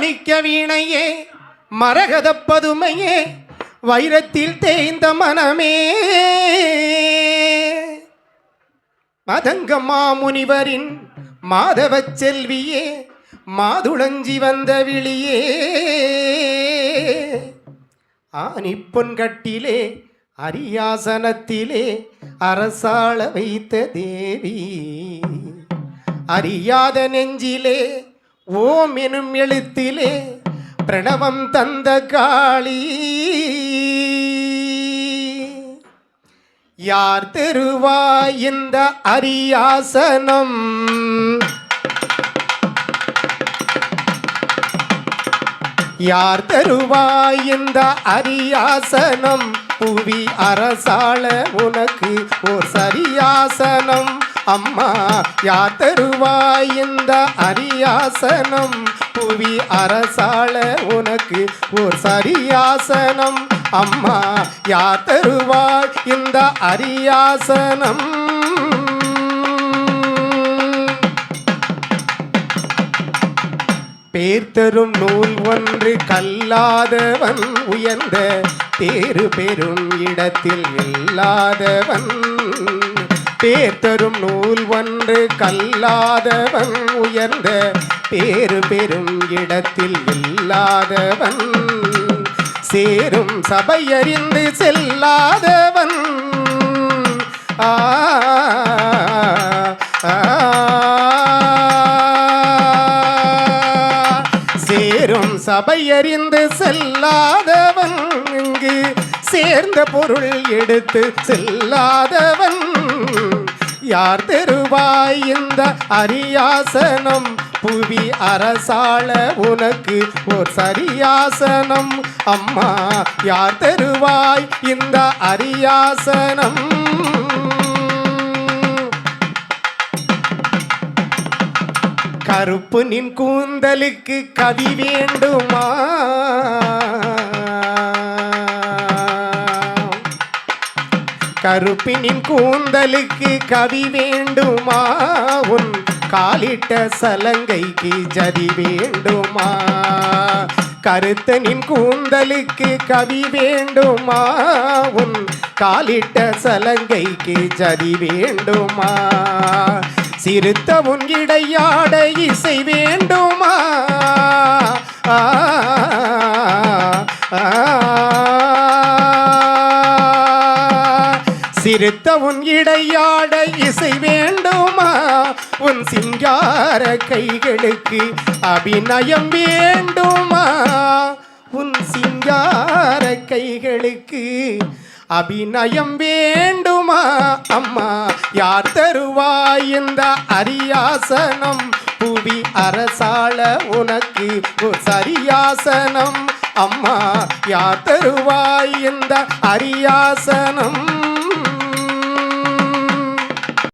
மாணிக்க வீணையே மரகத பதுமையே வைரத்தில் தேய்ந்த மனமே மதங்க மாமுனிவரின் மாதவ செல்வியே மாதுளஞ்சி வந்த விழியே ஆனிப்பொன் கட்டிலே அரியாசனத்திலே அரசாள வைத்த தேவி அறியாத நெஞ்சிலே ஓம் எனும் எழுத்திலே பிரணவம் தந்த காளி யார் தருவாய் இந்த அரியாசனம் யார் தருவாய் இந்த அரியாசனம் புவி அரசாள உனக்கு ஓர் சரியாசனம் அம்மா யார் தருவாய் இந்த அரியாசனம் புவி அரசாள உனக்கு ஓர் சரியாசனம் அம்மா யார் தருவாய் இந்த அரியாசனம் பேர் தரும் நூல் ஒன்று கல்லாதவன் உயர்ந்த பேரு பெரும் இடத்தில் இல்லாதவன் பேர் தரும் நூல் ஒன்று கல்லாதவன் உயர்ந்த பேரு பெரும் இடத்தில் இல்லாதவன் சேரும் சபையறிந்து செல்லாதவன் சேரும் சபையறிந்து செல்லாதவன் இங்கு சேர்ந்த பொருள் எடுத்து செல்லாதவன் யார் தருவாய் இந்த அரியாசனம் புவி அரசாள உனக்கு ஓர் சரியாசனம் அம்மா யார் தருவாய் இந்த அரியாசனம் கருப்பு நின் கூந்தலுக்கு கவி வேண்டுமா கருப்பினின் கூந்தலுக்கு கவி வேண்டுமா உன் காலிட்ட சலங்கைக்கு ஜதி வேண்டுமா கருத்தனின் கூந்தலுக்கு கவி வேண்டுமா உன் காலிட்ட சலங்கைக்கு ஜதி வேண்டுமா சிறுத்த உன் இடையாட இசை வேண்டுமா சிறுத்த உன் இடையாட இசை வேண்டுமா உன் சிங்கார கைகளுக்கு அபிநயம் வேண்டுமா உன் சிங்கார கைகளுக்கு அபிநயம் வேண்டுமா அம்மா யார் தருவாய் இந்த அரியாசனம் புவி அரசாள உனக்கு ஒரு சரியாசனம் அம்மா யார் தருவாய் இந்த அரியாசனம்